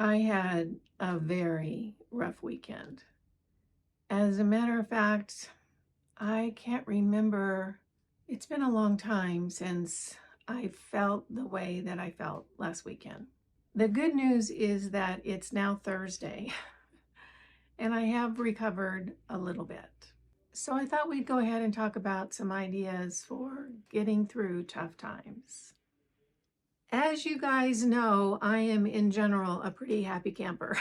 I had a very rough weekend. As a matter of fact, I can't remember. It's been a long time since I felt the way that I felt last weekend. The good news is that it's now Thursday and I have recovered a little bit. So I thought we'd go ahead and talk about some ideas for getting through tough times. As you guys know, I am in general a pretty happy camper.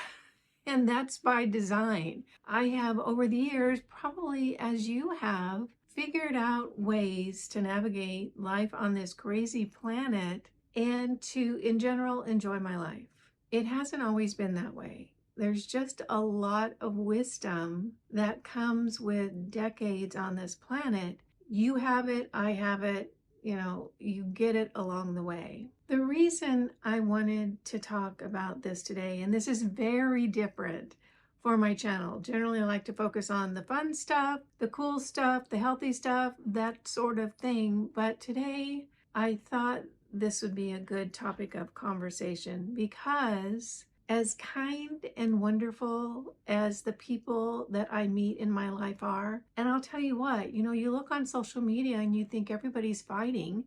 And that's by design. I have over the years, probably as you have, figured out ways to navigate life on this crazy planet and to, in general, enjoy my life. It hasn't always been that way. There's just a lot of wisdom that comes with decades on this planet. You have it, I have it, you get it along the way. The reason I wanted to talk about this today, and this is very different for my channel. Generally, I like to focus on the fun stuff, the cool stuff, the healthy stuff, that sort of thing. But today, I thought this would be a good topic of conversation because as kind and wonderful as the people that I meet in my life are, and I'll tell you what, you look on social media and you think everybody's fighting.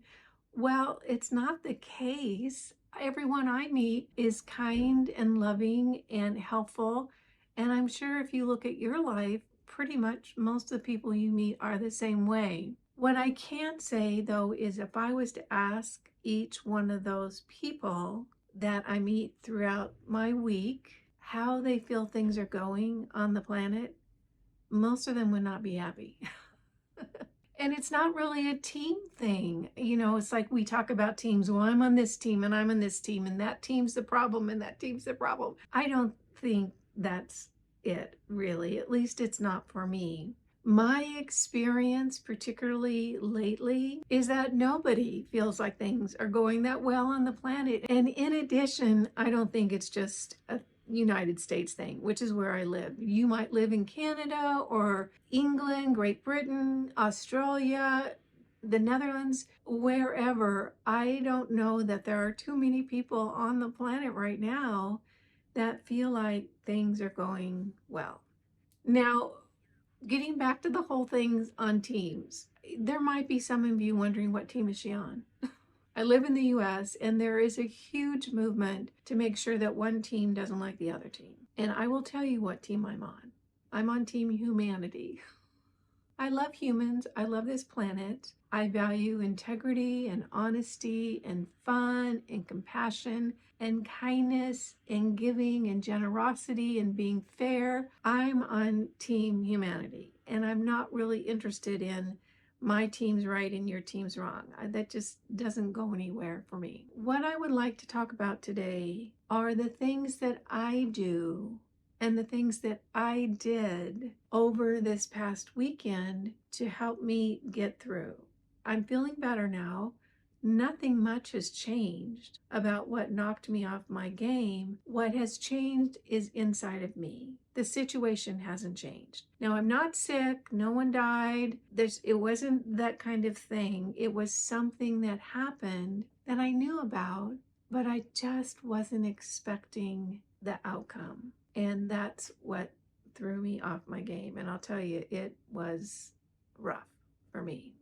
Well, it's not the case. Everyone I meet is kind and loving and helpful. And I'm sure if you look at your life, pretty much most of the people you meet are the same way. What I can't say though is if I was to ask each one of those people that I meet throughout my week how they feel things are going on the planet, most of them would not be happy. And it's not really a team thing. It's like we talk about teams. Well, I'm on this team and I'm on this team and that team's the problem and that team's the problem. I don't think that's it, really. At least it's not for me. My experience, particularly lately, is that nobody feels like things are going that well on the planet. And in addition, I don't think it's just a United States thing, which is where I live. You might live in Canada or England, Great Britain, Australia, the Netherlands, wherever. I don't know that there are too many people on the planet right now that feel like things are going well. Now, getting back to the whole things on teams, there might be some of you wondering, what team is she on? I live in the US and there is a huge movement to make sure that one team doesn't like the other team. And I will tell you what team I'm on. I'm on Team Humanity. I love humans. I love this planet. I value integrity and honesty and fun and compassion and kindness and giving and generosity and being fair. I'm on Team Humanity and I'm not really interested in my team's right and your team's wrong. That just doesn't go anywhere for me. What I would like to talk about today are the things that I do and the things that I did over this past weekend to help me get through. I'm feeling better now. Nothing much has changed about what knocked me off my game. What has changed is inside of me. The situation hasn't changed. Now, I'm not sick. No one died. It wasn't that kind of thing. It was something that happened that I knew about, but I just wasn't expecting the outcome. And that's what threw me off my game. And I'll tell you, it was rough for me.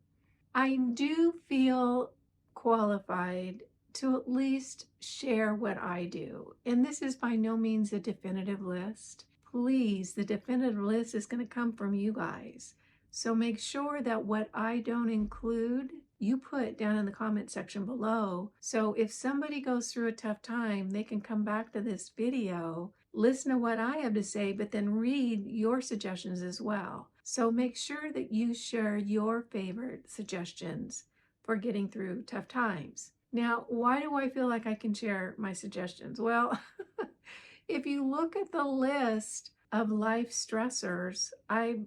I do feel qualified to at least share what I do. And this is by no means a definitive list. Please, the definitive list is going to come from you guys. So make sure that what I don't include, you put down in the comment section below. So if somebody goes through a tough time, they can come back to this video, listen to what I have to say, but then read your suggestions as well. So make sure that you share your favorite suggestions for getting through tough times. Now, why do I feel like I can share my suggestions? Well, if you look at the list of life stressors, I've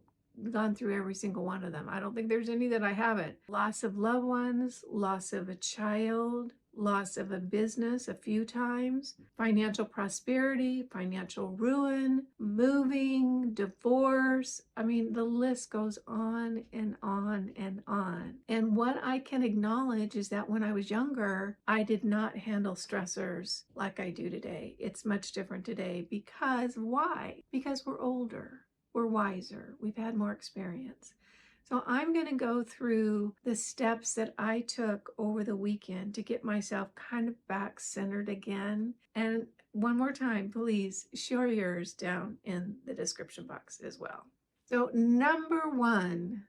gone through every single one of them. I don't think there's any that I haven't. Loss of loved ones, loss of a child, loss of a business a few times, financial prosperity, financial ruin, moving, divorce. I mean, the list goes on and on and on. And what I can acknowledge is that when I was younger, I did not handle stressors like I do today. It's much different today because why? Because we're older, we're wiser, we've had more experience. So I'm going to go through the steps that I took over the weekend to get myself kind of back centered again. And one more time, please share yours down in the description box as well. So number one,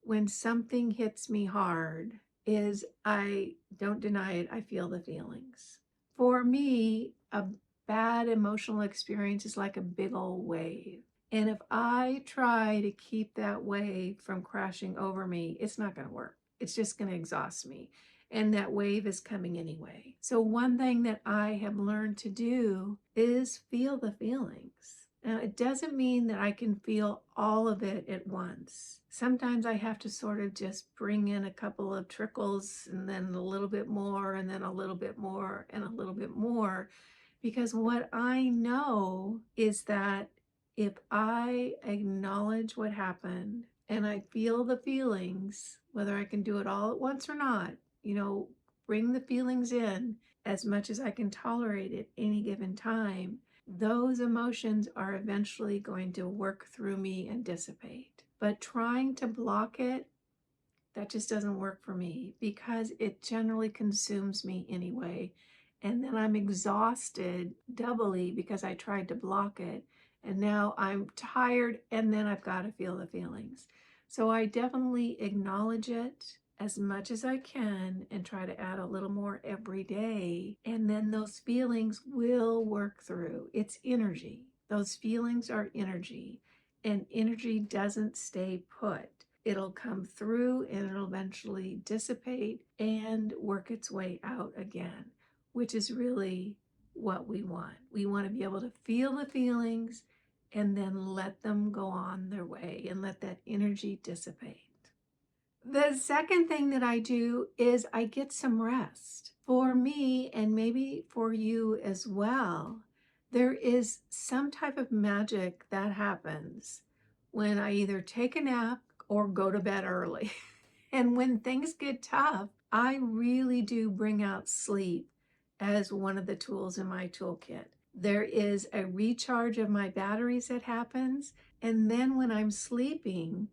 when something hits me hard, is I don't deny it, I feel the feelings. For me, a bad emotional experience is like a big old wave. And if I try to keep that wave from crashing over me, it's not going to work. It's just going to exhaust me. And that wave is coming anyway. So one thing that I have learned to do is feel the feelings. Now, it doesn't mean that I can feel all of it at once. Sometimes I have to sort of just bring in a couple of trickles and then a little bit more and then a little bit more and a little bit more. Because what I know is that if I acknowledge what happened and I feel the feelings, whether I can do it all at once or not, bring the feelings in as much as I can tolerate at any given time, those emotions are eventually going to work through me and dissipate. But trying to block it, that just doesn't work for me because it generally consumes me anyway. And then I'm exhausted doubly because I tried to block it. And now I'm tired and then I've got to feel the feelings. So I definitely acknowledge it as much as I can and try to add a little more every day. And then those feelings will work through. It's energy. Those feelings are energy. And energy doesn't stay put. It'll come through and it'll eventually dissipate and work its way out again, which is really what we want. We want to be able to feel the feelings and then let them go on their way and let that energy dissipate. The second thing that I do is I get some rest. For me, and maybe for you as well, there is some type of magic that happens when I either take a nap or go to bed early. And when things get tough, I really do bring out sleep as one of the tools in my toolkit. There is a recharge of my batteries that happens. And then when I'm sleeping,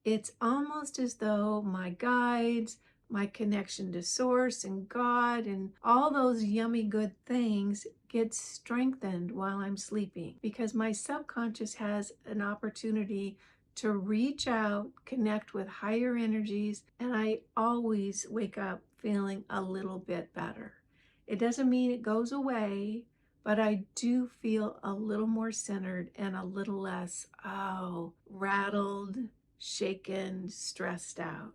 it's almost as though my guides, my connection to source and God and all those yummy good things get strengthened while I'm sleeping because my subconscious has an opportunity to reach out, connect with higher energies, and I always wake up feeling a little bit better. It doesn't mean it goes away, but I do feel a little more centered and a little less, rattled, shaken, stressed out.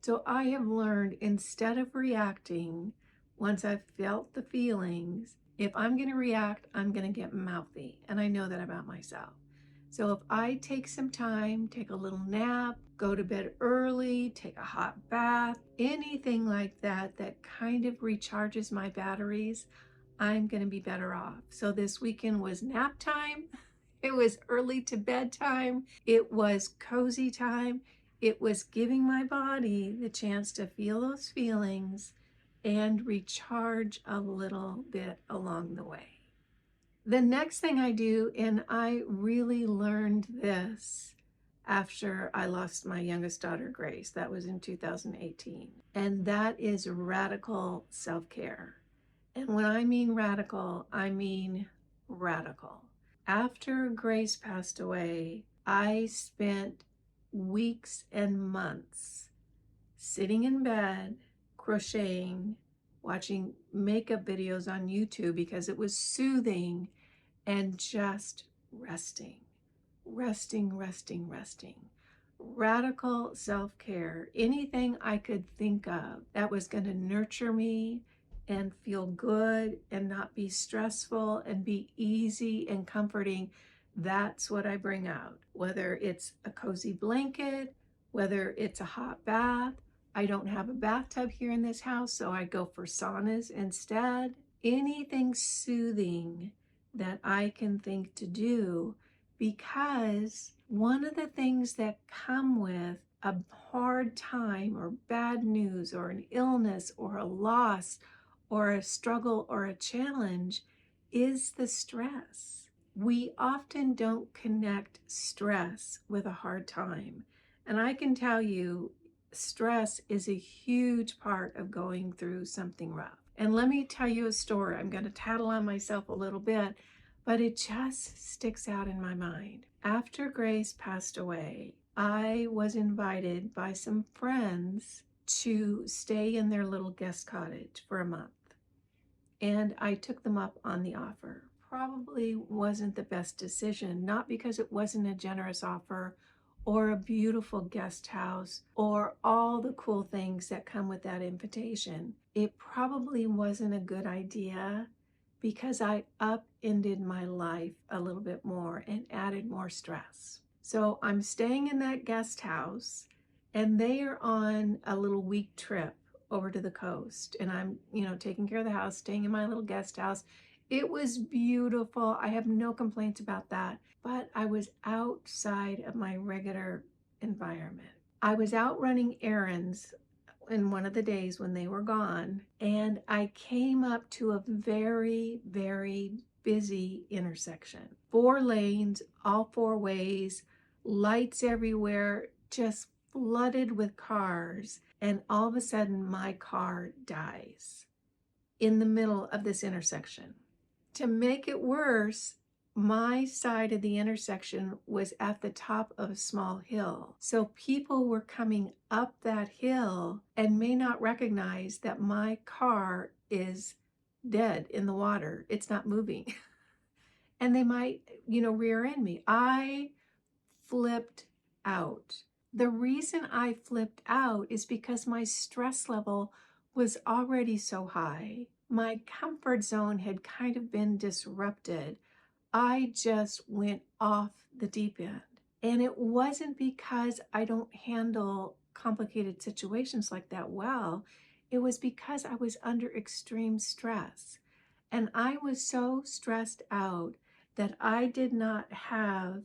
So I have learned instead of reacting, once I've felt the feelings, if I'm going to react, I'm going to get mouthy. And I know that about myself. So if I take some time, take a little nap, go to bed early, take a hot bath, anything like that, that kind of recharges my batteries, I'm going to be better off. So this weekend was nap time. It was early to bed time. It was cozy time. It was giving my body the chance to feel those feelings and recharge a little bit along the way. The next thing I do, and I really learned this after I lost my youngest daughter, Grace, that was in 2018, and that is radical self-care. And when I mean radical, I mean radical. After Grace passed away, I spent weeks and months sitting in bed, crocheting, watching makeup videos on YouTube because it was soothing, and just resting. Radical self-care, anything I could think of that was going to nurture me and feel good and not be stressful and be easy and comforting, that's what I bring out. Whether it's a cozy blanket, whether it's a hot bath, I don't have a bathtub here in this house, so I go for saunas instead. Anything soothing that I can think to do, because one of the things that come with a hard time or bad news or an illness or a loss or a struggle or a challenge is the stress. We often don't connect stress with a hard time. And I can tell you, stress is a huge part of going through something rough. And let me tell you a story. I'm going to tattle on myself a little bit, but it just sticks out in my mind. After Grace passed away, I was invited by some friends to stay in their little guest cottage for a month. And I took them up on the offer. Probably wasn't the best decision, not because it wasn't a generous offer or a beautiful guest house or all the cool things that come with that invitation. It probably wasn't a good idea because I upended my life a little bit more and added more stress. So I'm staying in that guest house, and they are on a little week trip over to the coast, and I'm, taking care of the house, staying in my little guest house. It was beautiful. I have no complaints about that, but I was outside of my regular environment. I was out running errands in one of the days when they were gone, and I came up to a very, very busy intersection. 4 lanes, all 4 ways, lights everywhere, just flooded with cars. And all of a sudden, my car dies in the middle of this intersection. To make it worse, my side of the intersection was at the top of a small hill. So people were coming up that hill and may not recognize that my car is dead in the water. It's not moving. And they might, rear end me. I flipped out. The reason I flipped out is because my stress level was already so high. My comfort zone had kind of been disrupted. I just went off the deep end. And it wasn't because I don't handle complicated situations like that well. It was because I was under extreme stress. And I was so stressed out that I did not have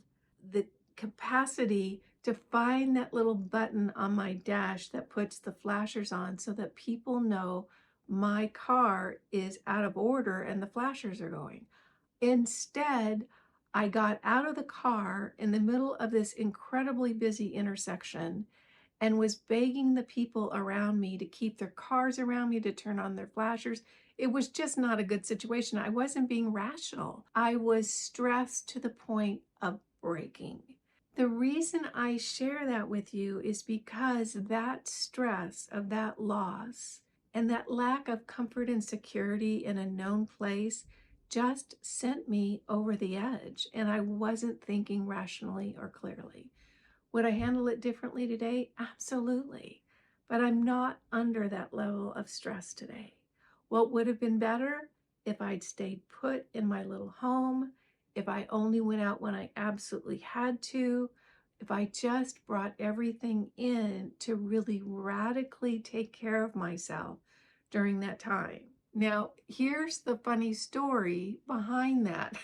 the capacity to find that little button on my dash that puts the flashers on so that people know my car is out of order and the flashers are going. Instead, I got out of the car in the middle of this incredibly busy intersection and was begging the people around me to keep their cars around me, to turn on their flashers. It was just not a good situation. I wasn't being rational. I was stressed to the point of breaking. The reason I share that with you is because that stress of that loss and that lack of comfort and security in a known place just sent me over the edge, and I wasn't thinking rationally or clearly. Would I handle it differently today? Absolutely. But I'm not under that level of stress today. What would have been better if I'd stayed put in my little home, if I only went out when I absolutely had to, if I just brought everything in to really radically take care of myself during that time. Now, here's the funny story behind that.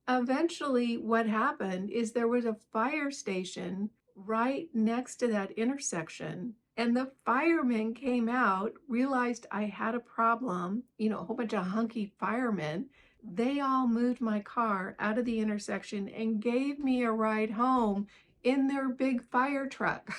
Eventually, what happened is there was a fire station right next to that intersection, and the firemen came out, realized I had a problem, a whole bunch of hunky firemen. They all moved my car out of the intersection and gave me a ride home in their big fire truck.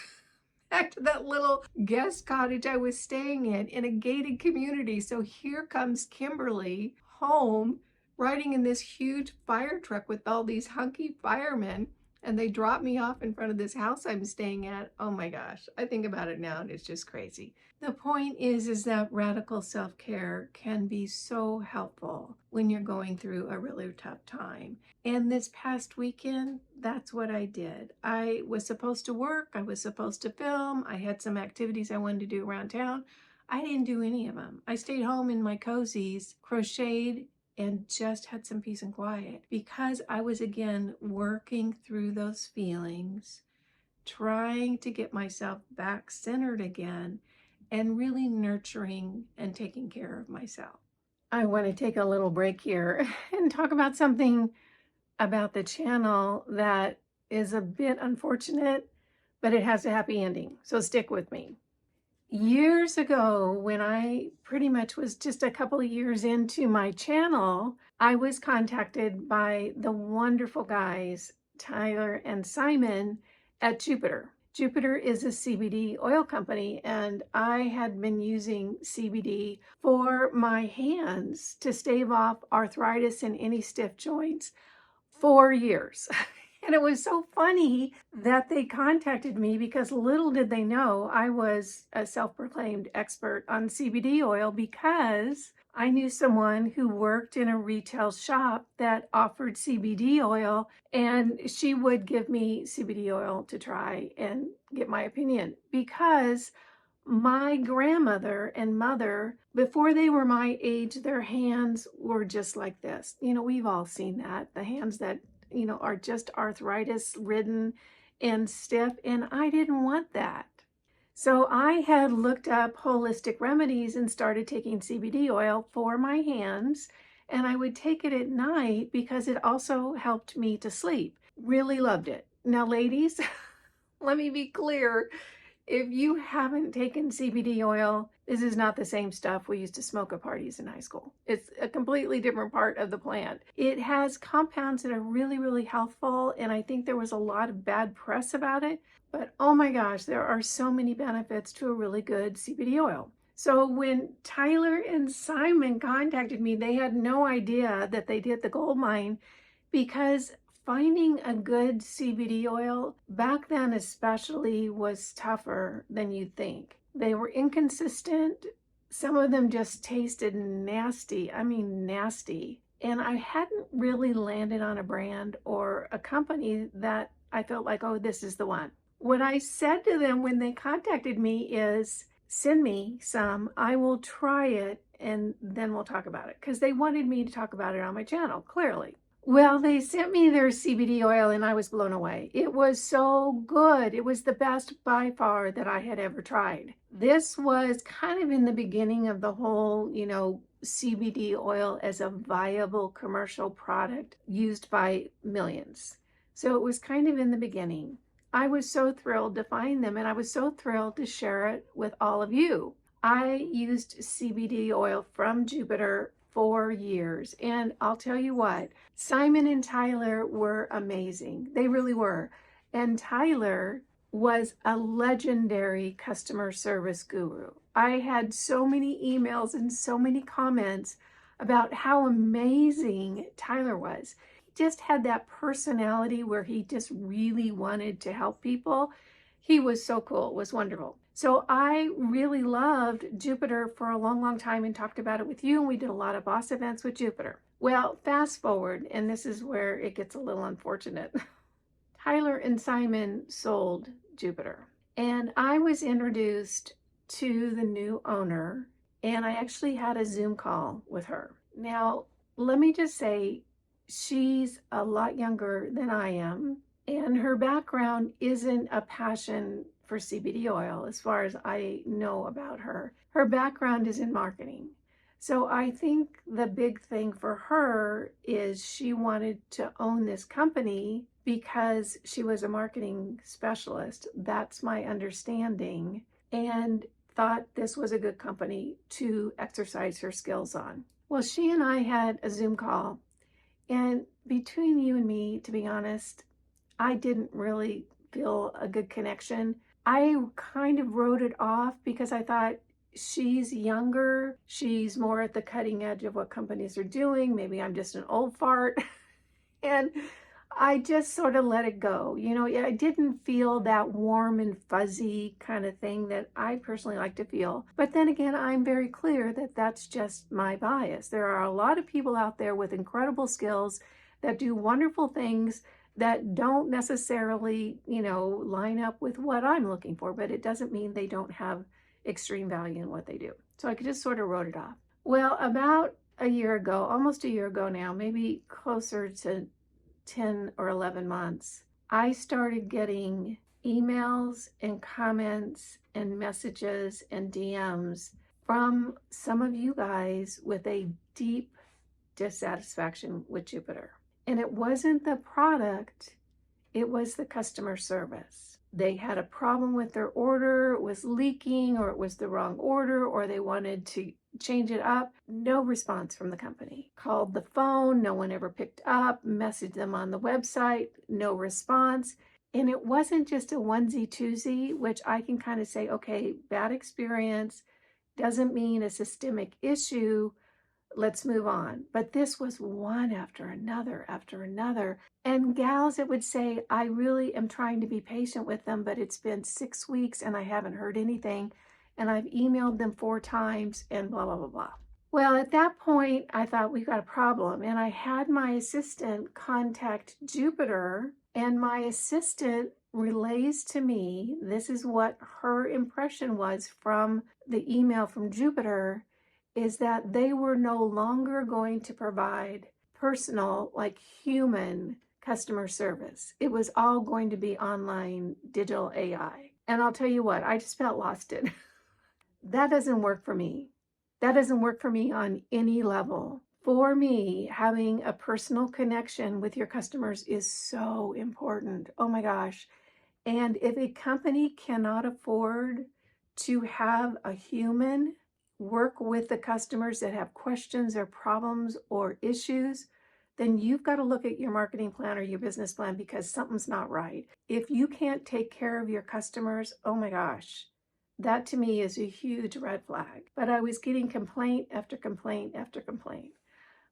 Back to that little guest cottage I was staying in a gated community. So here comes Kimberly home, riding in this huge fire truck with all these hunky firemen, and they drop me off in front of this house I'm staying at. Oh my gosh, I think about it now and it's just crazy. The point is that radical self-care can be so helpful when you're going through a really tough time. And this past weekend, that's what I did. I was supposed to work, I was supposed to film, I had some activities I wanted to do around town. I didn't do any of them. I stayed home in my cozies, crocheted, and just had some peace and quiet because I was again working through those feelings, trying to get myself back centered again. and really nurturing and taking care of myself. I want to take a little break here and talk about something about the channel that is a bit unfortunate, but it has a happy ending. So stick with me. Years ago, when I pretty much was just a couple of years into my channel, I was contacted by the wonderful guys, Tyler and Simon at Jupiter. Jupiter is a CBD oil company, and I had been using CBD for my hands to stave off arthritis and any stiff joints for years. And it was so funny that they contacted me because little did they know I was a self-proclaimed expert on CBD oil, because I knew someone who worked in a retail shop that offered CBD oil, and she would give me CBD oil to try and get my opinion, because my grandmother and mother, before they were my age, their hands were just like this. You know, we've all seen that, the hands that, you know, are just arthritis ridden and stiff, and I didn't want that. So I had looked up holistic remedies and started taking CBD oil for my hands, and I would take it at night because it also helped me to sleep. Really loved it. Now, ladies, let me be clear. If you haven't taken CBD oil, this is not the same stuff we used to smoke at parties in high school. It's a completely different part of the plant. It has compounds that are really, really healthful, and I think there was a lot of bad press about it. But oh my gosh, there are so many benefits to a really good CBD oil. So when Tyler and Simon contacted me, they had no idea that they did the gold mine, because finding a good CBD oil back then especially was tougher than you'd think. They were inconsistent. Some of them just tasted nasty. I mean, nasty. And I hadn't really landed on a brand or a company that I felt like, oh, this is the one. What I said to them when they contacted me is, send me some, I will try it, and then we'll talk about it. Because they wanted me to talk about it on my channel, clearly. Well, they sent me their CBD oil and I was blown away. It was so good. It was the best by far that I had ever tried. This was kind of in the beginning of the whole, you know, CBD oil as a viable commercial product used by millions. So it was kind of in the beginning. I was so thrilled to find them, and I was so thrilled to share it with all of you. I used CBD oil from Jupiter for years, and I'll tell you what, Simon and Tyler were amazing. They really were. And Tyler was a legendary customer service guru. I had so many emails and so many comments about how amazing Tyler was. He just had that personality where he just really wanted to help people. He was so cool. It was wonderful. So I really loved Jupiter for a long, long time and talked about it with you. And we did a lot of boss events with Jupiter. Well, fast forward, and this is where it gets a little unfortunate. Tyler and Simon sold Jupiter, and I was introduced to the new owner, and I actually had a Zoom call with her. Now, let me just say, she's a lot younger than I am, and her background isn't a passion for CBD oil as far as I know about her. Her background is in marketing. So I think the big thing for her is she wanted to own this company because she was a marketing specialist. That's my understanding, and thought this was a good company to exercise her skills on. Well, she and I had a Zoom call, and between you and me, to be honest, I didn't really feel a good connection. I kind of wrote it off because I thought, she's younger, she's more at the cutting edge of what companies are doing. Maybe I'm just an old fart. And I just sort of let it go. You know, I didn't feel that warm and fuzzy kind of thing that I personally like to feel. But then again, I'm very clear that that's just my bias. There are a lot of people out there with incredible skills that do wonderful things that don't necessarily, you know, line up with what I'm looking for, but it doesn't mean they don't have extreme value in what they do. So I could just sort of wrote it off. Well, about a year ago, almost a year ago now, maybe closer to 10 or 11 months, I started getting emails and comments and messages and DMs from some of you guys with a deep dissatisfaction with Jupiter. And it wasn't the product, it was the customer service. They had a problem with their order, it was leaking, or it was the wrong order, or they wanted to change it up. No response from the company. Called the phone, no one ever picked up. Messaged them on the website, no response. And it wasn't just a onesie twosie, which I can kind of say, okay, bad experience doesn't mean a systemic issue. Let's move on. But this was one after another after another. And gals that would say, I really am trying to be patient with them, but it's been 6 weeks and I haven't heard anything. And I've emailed them 4 times and blah, blah, blah, blah. Well, at that point, I thought we've got a problem. And I had my assistant contact Jupiter, and my assistant relays to me, this is what her impression was from the email from Jupiter, is that they were no longer going to provide personal, like human customer service. It was all going to be online digital AI. And I'll tell you what, I just felt lost. That doesn't work for me. That doesn't work for me on any level. For me, having a personal connection with your customers is so important. Oh my gosh. And if a company cannot afford to have a human work with the customers that have questions or problems or issues, then you've got to look at your marketing plan or your business plan, because something's not right. If you can't take care of your customers, oh my gosh, that to me is a huge red flag. But I was getting complaint after complaint after complaint.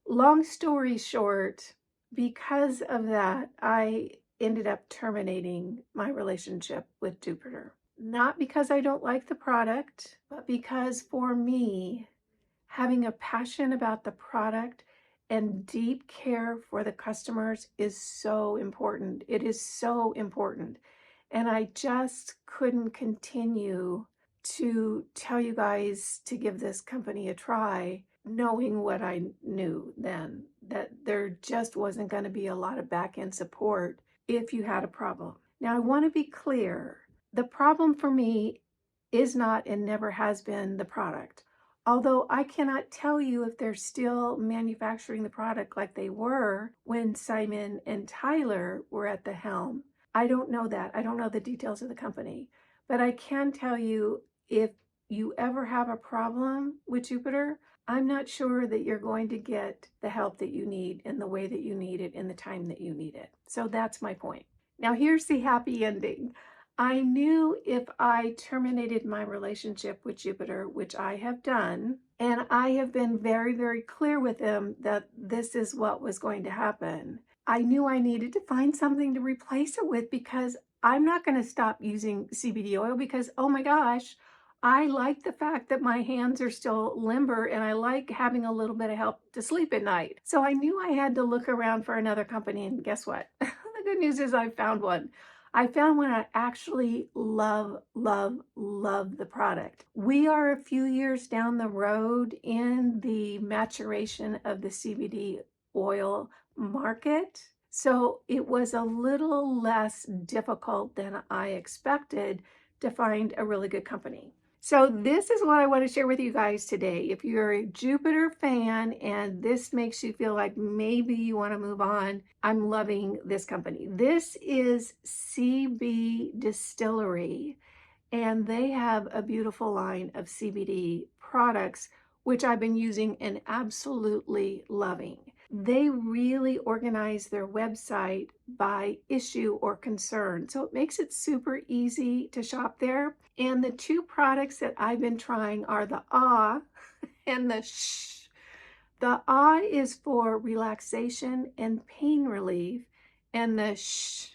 Long story short, because of that, I ended up terminating my relationship with Jupiter. Not because I don't like the product, but because for me, having a passion about the product and deep care for the customers is so important. It is so important. And I just couldn't continue to tell you guys to give this company a try, knowing what I knew then, that there just wasn't going to be a lot of back-end support if you had a problem. Now, I want to be clear. The problem for me is not and never has been the product. Although I cannot tell you if they're still manufacturing the product like they were when Simon and Tyler were at the helm. I don't know that. I don't know the details of the company. But I can tell you, if you ever have a problem with Jupiter, I'm not sure that you're going to get the help that you need in the way that you need it in the time that you need it. So that's my point. Now here's the happy ending. I knew if I terminated my relationship with Jupiter, which I have done, and I have been very, very clear with them that this is what was going to happen. I knew I needed to find something to replace it with, because I'm not going to stop using CBD oil, because, oh my gosh, I like the fact that my hands are still limber and I like having a little bit of help to sleep at night. So I knew I had to look around for another company, and guess what? The good news is I found one. I found one I actually love, love, love the product. We are a few years down the road in the maturation of the CBD oil market. So it was a little less difficult than I expected to find a really good company. So this is what I want to share with you guys today. If you're a Jupiter fan and this makes you feel like maybe you want to move on, I'm loving this company. This is CB Distillery, and they have a beautiful line of CBD products, which I've been using and absolutely loving. They really organize their website by issue or concern. So it makes it super easy to shop there. And the 2 products that I've been trying are the Ah and the Shh. The Ah is for relaxation and pain relief, and the Shh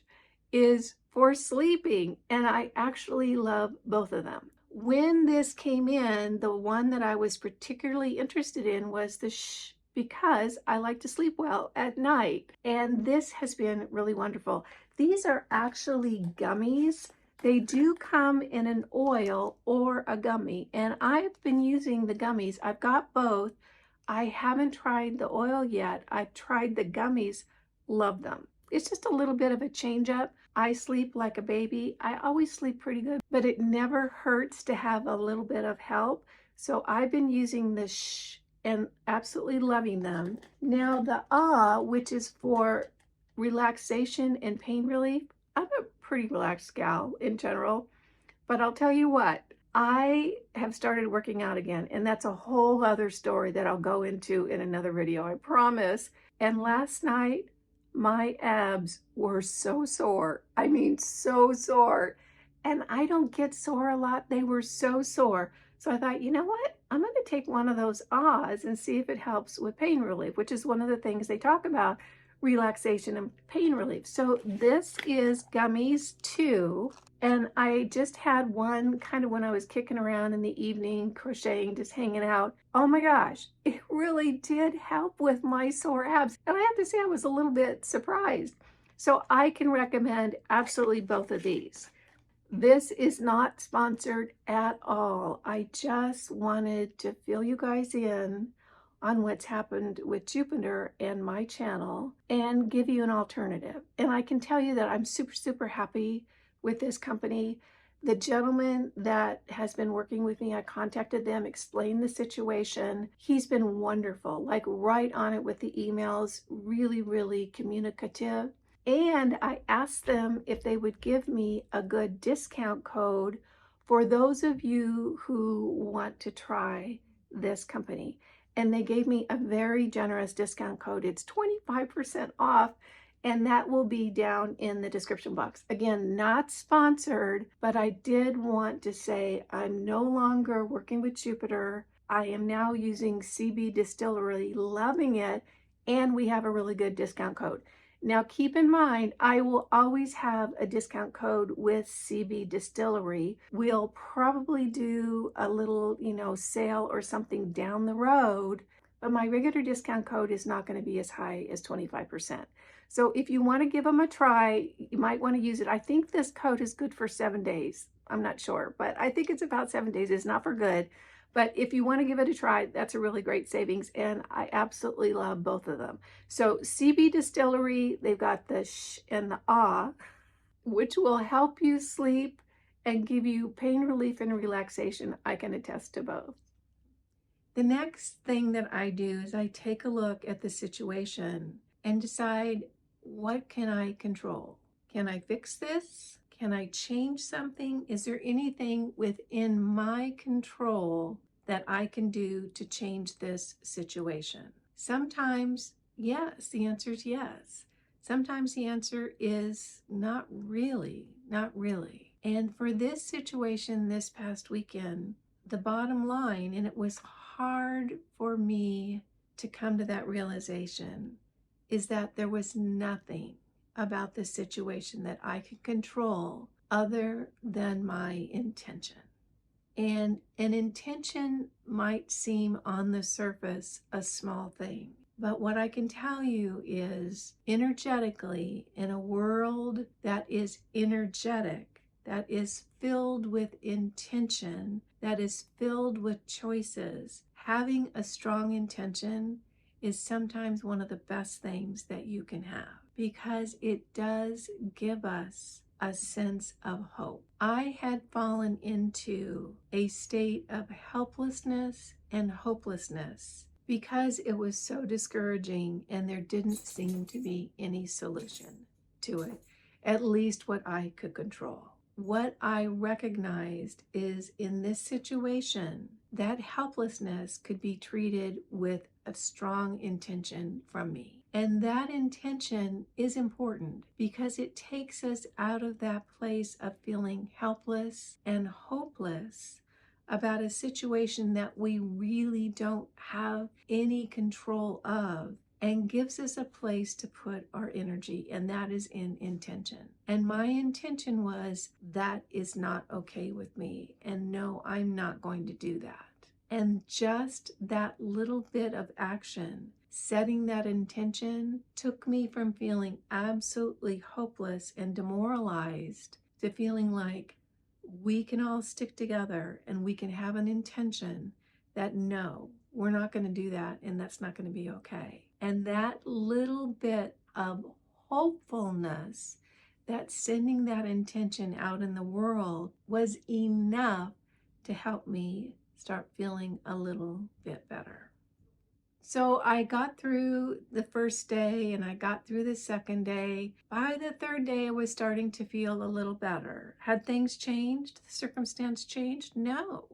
is for sleeping. And I actually love both of them. When this came in, the one that I was particularly interested in was the Shh, because I like to sleep well at night. And this has been really wonderful. These are actually gummies. They do come in an oil or a gummy, and I've been using the gummies. I've got both. I haven't tried the oil yet. I've tried the gummies, love them. It's just a little bit of a change up. I sleep like a baby. I always sleep pretty good, but it never hurts to have a little bit of help. So I've been using the shh and absolutely loving them. Now the ah, which is for relaxation and pain relief. I'm a pretty relaxed gal in general, but I'll tell you what, I have started working out again, and that's a whole other story that I'll go into in another video, I promise. And last night, my abs were so sore. I mean, so sore. And I don't get sore a lot. They were so sore. So I thought, you know what? I'm going to take one of those ahs and see if it helps with pain relief, which is one of the things they talk about, relaxation and pain relief. So this is gummies 2. And I just had one kind of when I was kicking around in the evening, crocheting, just hanging out. Oh my gosh, it really did help with my sore abs. And I have to say, I was a little bit surprised. So I can recommend absolutely both of these. This is not sponsored at all. I just wanted to fill you guys in on what's happened with Jupiter and my channel and give you an alternative. And I can tell you that I'm super, super happy with this company. The gentleman that has been working with me, I contacted them, explained the situation. He's been wonderful, like right on it with the emails, really, really communicative. And I asked them if they would give me a good discount code for those of you who want to try this company. And they gave me a very generous discount code. It's 25% off, and that will be down in the description box. Again, not sponsored, but I did want to say I'm no longer working with Jupiter. I am now using CB Distillery, loving it, and we have a really good discount code. Now keep in mind, I will always have a discount code with CB Distillery. We'll probably do a little, sale or something down the road, but my regular discount code is not going to be as high as 25%. So if you want to give them a try, you might want to use it. I think this code is good for 7 days. I'm not sure, but I think it's about 7 days. It's not for good. But if you want to give it a try, that's a really great savings. And I absolutely love both of them. So CB Distillery, they've got the sh and the ah, which will help you sleep and give you pain relief and relaxation. I can attest to both. The next thing that I do is I take a look at the situation and decide, what can I control? Can I fix this? Can I change something? Is there anything within my control that I can do to change this situation? Sometimes, yes, the answer is yes. Sometimes the answer is not really, not really. And for this situation this past weekend, the bottom line, and it was hard for me to come to that realization, is that there was nothing about the situation that I could control other than my intention. And an intention might seem on the surface a small thing, but what I can tell you is energetically, in a world that is energetic, that is filled with intention, that is filled with choices, having a strong intention is sometimes one of the best things that you can have, because it does give us a sense of hope. I had fallen into a state of helplessness and hopelessness because it was so discouraging and there didn't seem to be any solution to it, at least what I could control. What I recognized is, in this situation, that helplessness could be treated with a strong intention from me. And that intention is important because it takes us out of that place of feeling helpless and hopeless about a situation that we really don't have any control of, and gives us a place to put our energy, and that is in intention. And my intention was, that is not okay with me, and no, I'm not going to do that. And just that little bit of action, setting that intention, took me from feeling absolutely hopeless and demoralized to feeling like we can all stick together and we can have an intention that no, we're not going to do that, and that's not going to be okay. And that little bit of hopefulness that sending that intention out in the world was enough to help me start feeling a little bit better. So I got through the first day and I got through the second day. By the third day, I was starting to feel a little better. Had things changed? The circumstance changed? No,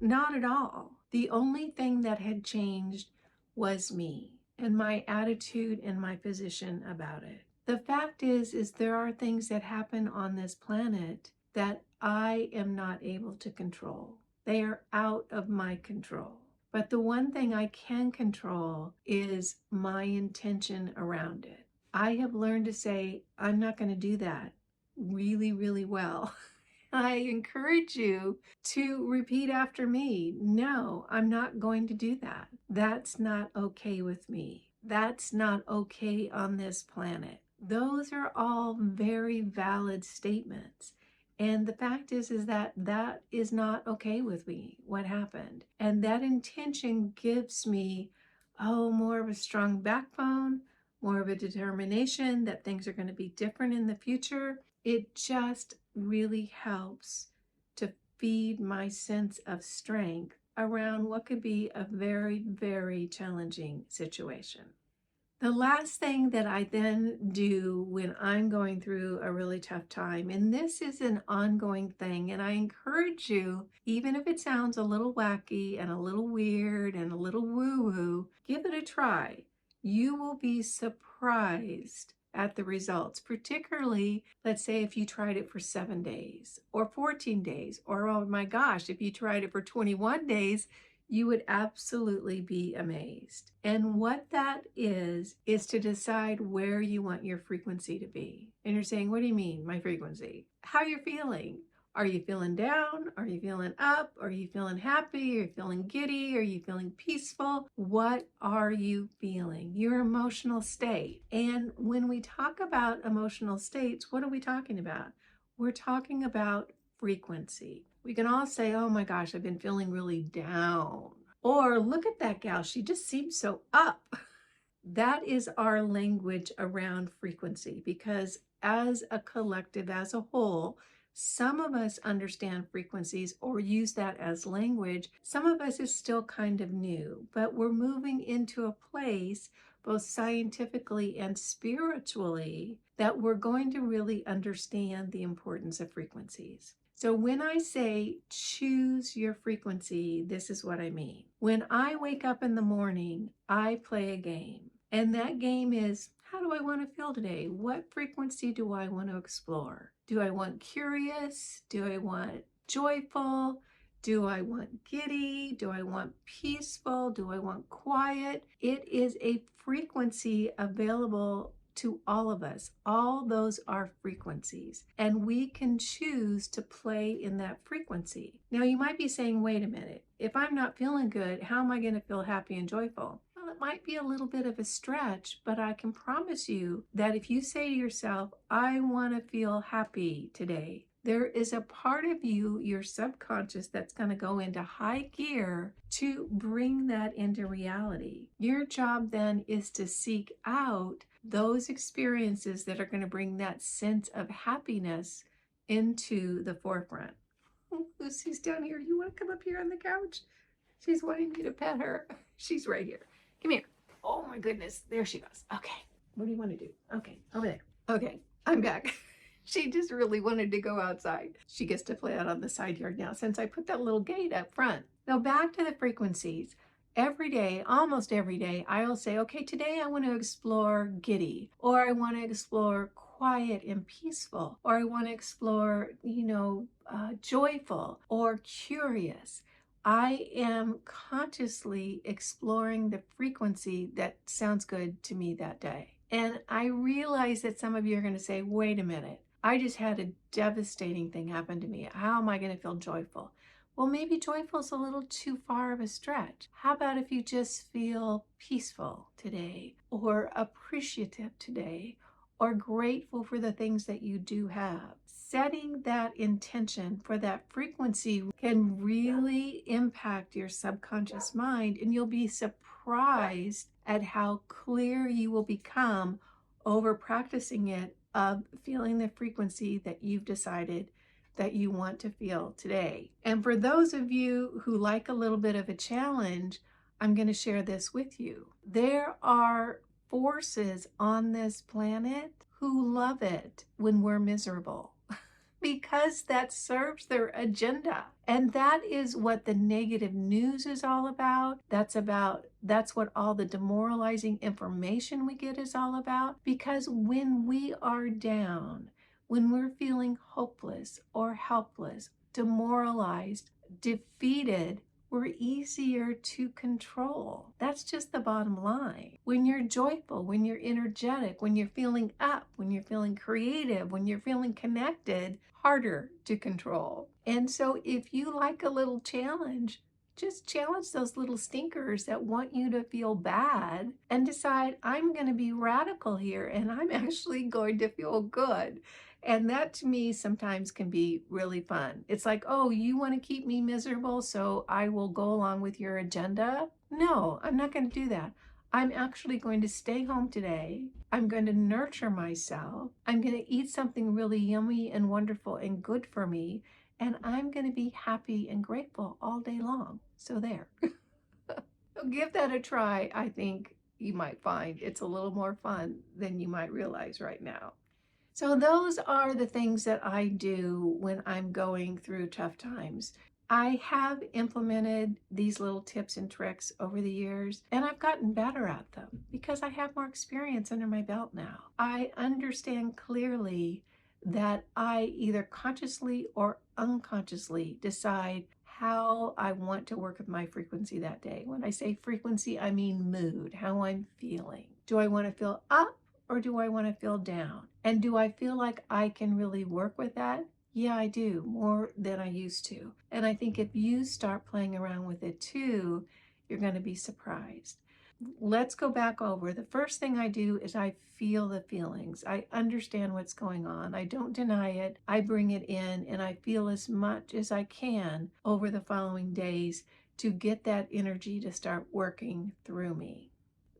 not at all. The only thing that had changed was me and my attitude and my position about it. The fact is there are things that happen on this planet that I am not able to control. They are out of my control. But the one thing I can control is my intention around it. I have learned to say, I'm not going to do that really, really well. I encourage you to repeat after me. No, I'm not going to do that. That's not okay with me. That's not okay on this planet. Those are all very valid statements. And the fact is that that is not okay with me, what happened. And that intention gives me, more of a strong backbone, more of a determination that things are going to be different in the future. It just really helps to feed my sense of strength around what could be a very, very challenging situation. The last thing that I then do when I'm going through a really tough time, and this is an ongoing thing, and I encourage you, even if it sounds a little wacky and a little weird and a little woo-woo, give it a try. You will be surprised at the results, particularly, let's say, if you tried it for 7 days or 14 days, or oh my gosh, if you tried it for 21 days, you would absolutely be amazed. And what that is to decide where you want your frequency to be. And you're saying, what do you mean, my frequency? How you're feeling? Are you feeling down? Are you feeling up? Are you feeling happy? Are you feeling giddy? Are you feeling peaceful? What are you feeling? Your emotional state. And when we talk about emotional states, what are we talking about? We're talking about frequency. We can all say, oh my gosh, I've been feeling really down. Or look at that gal, she just seems so up. That is our language around frequency, because as a collective, as a whole, some of us understand frequencies or use that as language. Some of us is still kind of new, but we're moving into a place, both scientifically and spiritually, that we're going to really understand the importance of frequencies. So when I say choose your frequency, this is what I mean. When I wake up in the morning, I play a game. And that game is, how do I want to feel today? What frequency do I want to explore? Do I want curious? Do I want joyful? Do I want giddy? Do I want peaceful? Do I want quiet? It is a frequency available to all of us. All those are frequencies, and we can choose to play in that frequency. Now you might be saying, wait a minute, if I'm not feeling good, how am I going to feel happy and joyful? Well, it might be a little bit of a stretch, but I can promise you that if you say to yourself, I want to feel happy today, there is a part of you, your subconscious, that's going to go into high gear to bring that into reality. Your job then is to seek out those experiences that are going to bring that sense of happiness into the forefront. Oh, Lucy's down here. You want to come up here on the couch? She's wanting me to pet her. She's right here. Come here. Oh my goodness. There she goes. Okay. What do you want to do? Okay. Over there. Okay. I'm back. She just really wanted to go outside. She gets to play out on the side yard now since I put that little gate up front. Now back to the frequencies. Every day, almost every day, I'll say, okay, today I want to explore giddy, or I want to explore quiet and peaceful, or I want to explore, joyful or curious. I am consciously exploring the frequency that sounds good to me that day. And I realize that some of you are going to say, wait a minute, I just had a devastating thing happen to me. How am I going to feel joyful? Well, maybe joyful is a little too far of a stretch. How about if you just feel peaceful today, or appreciative today, or grateful for the things that you do have? Setting that intention for that frequency can really impact your subconscious mind, and you'll be surprised at how clear you will become over practicing it of feeling the frequency that you've decided that you want to feel today. And for those of you who like a little bit of a challenge, I'm going to share this with you. There are forces on this planet who love it when we're miserable because that serves their agenda. And that is what the negative news is all about. That's what all the demoralizing information we get is all about. Because when we are down, when we're feeling hopeless or helpless, demoralized, defeated, we're easier to control. That's just the bottom line. When you're joyful, when you're energetic, when you're feeling up, when you're feeling creative, when you're feeling connected, harder to control. And so if you like a little challenge, just challenge those little stinkers that want you to feel bad and decide, I'm going to be radical here and I'm actually going to feel good. And that to me sometimes can be really fun. It's like, oh, you want to keep me miserable, so I will go along with your agenda? No, I'm not going to do that. I'm actually going to stay home today. I'm going to nurture myself. I'm going to eat something really yummy and wonderful and good for me. And I'm going to be happy and grateful all day long. So there. Give that a try. I think you might find it's a little more fun than you might realize right now. So those are the things that I do when I'm going through tough times. I have implemented these little tips and tricks over the years, and I've gotten better at them because I have more experience under my belt now. I understand clearly that I either consciously or unconsciously decide how I want to work with my frequency that day. When I say frequency, I mean mood, how I'm feeling. Do I want to feel up or do I want to feel down? And do I feel like I can really work with that? Yeah, I do, more than I used to. And I think if you start playing around with it too, you're going to be surprised. Let's go back over. The first thing I do is I feel the feelings. I understand what's going on. I don't deny it. I bring it in and I feel as much as I can over the following days to get that energy to start working through me.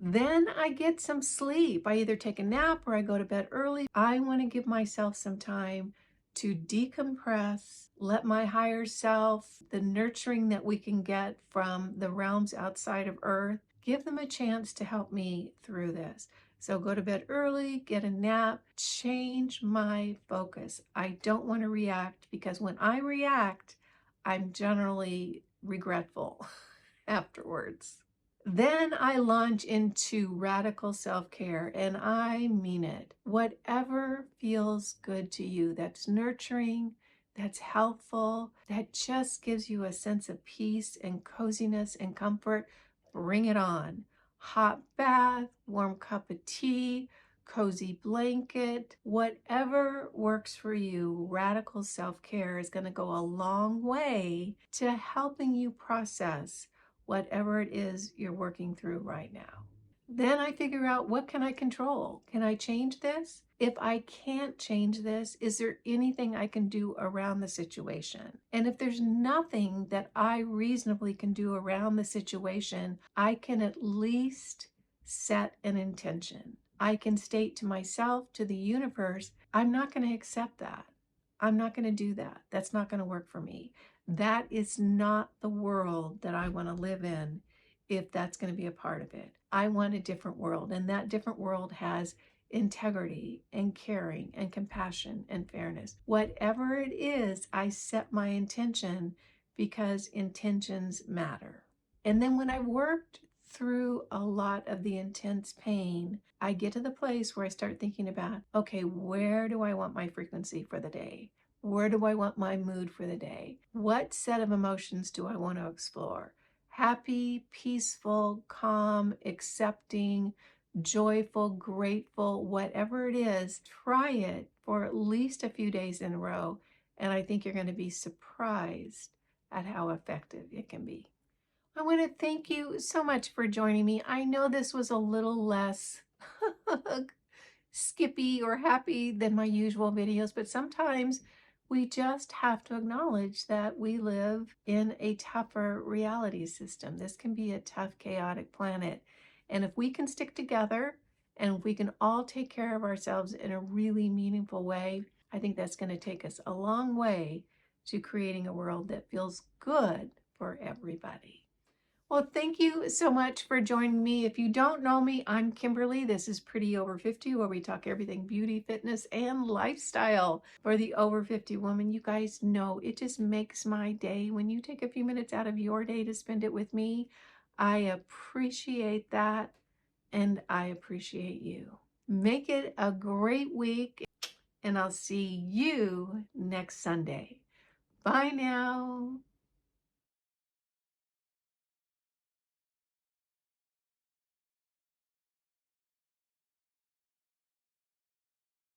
Then I get some sleep. I either take a nap or I go to bed early. I want to give myself some time to decompress, let my higher self, the nurturing that we can get from the realms outside of Earth, give them a chance to help me through this. So go to bed early, get a nap, change my focus. I don't want to react because when I react, I'm generally regretful afterwards. Then I launch into radical self-care, and I mean it. Whatever feels good to you, that's nurturing, that's helpful, that just gives you a sense of peace and coziness and comfort, bring it on. Hot bath, warm cup of tea, cozy blanket, whatever works for you, radical self-care is going to go a long way to helping you process whatever it is you're working through right now. Then I figure out, what can I control? Can I change this? If I can't change this, is there anything I can do around the situation? And if there's nothing that I reasonably can do around the situation, I can at least set an intention. I can state to myself, to the universe, I'm not going to accept that. I'm not going to do that. That's not going to work for me. That is not the world that I want to live in if that's going to be a part of it. I want a different world, and that different world has integrity and caring and compassion and fairness. Whatever it is, I set my intention because intentions matter. And then when I've worked through a lot of the intense pain, I get to the place where I start thinking about, okay, where do I want my frequency for the day? Where do I want my mood for the day? What set of emotions do I want to explore? Happy, peaceful, calm, accepting, joyful, grateful, whatever it is, try it for at least a few days in a row. And I think you're going to be surprised at how effective it can be. I want to thank you so much for joining me. I know this was a little less skippy or happy than my usual videos, but sometimes we just have to acknowledge that we live in a tougher reality system. This can be a tough, chaotic planet. And if we can stick together And if we can all take care of ourselves in a really meaningful way, I think that's going to take us a long way to creating a world that feels good for everybody. Well, thank you so much for joining me. If you don't know me, I'm Kimberly. This is Pretty Over 50, where we talk everything beauty, fitness, and lifestyle for the over 50 woman. You guys know it just makes my day when you take a few minutes out of your day to spend it with me. I appreciate that, and I appreciate you. Make it a great week, and I'll see you next Sunday. Bye now.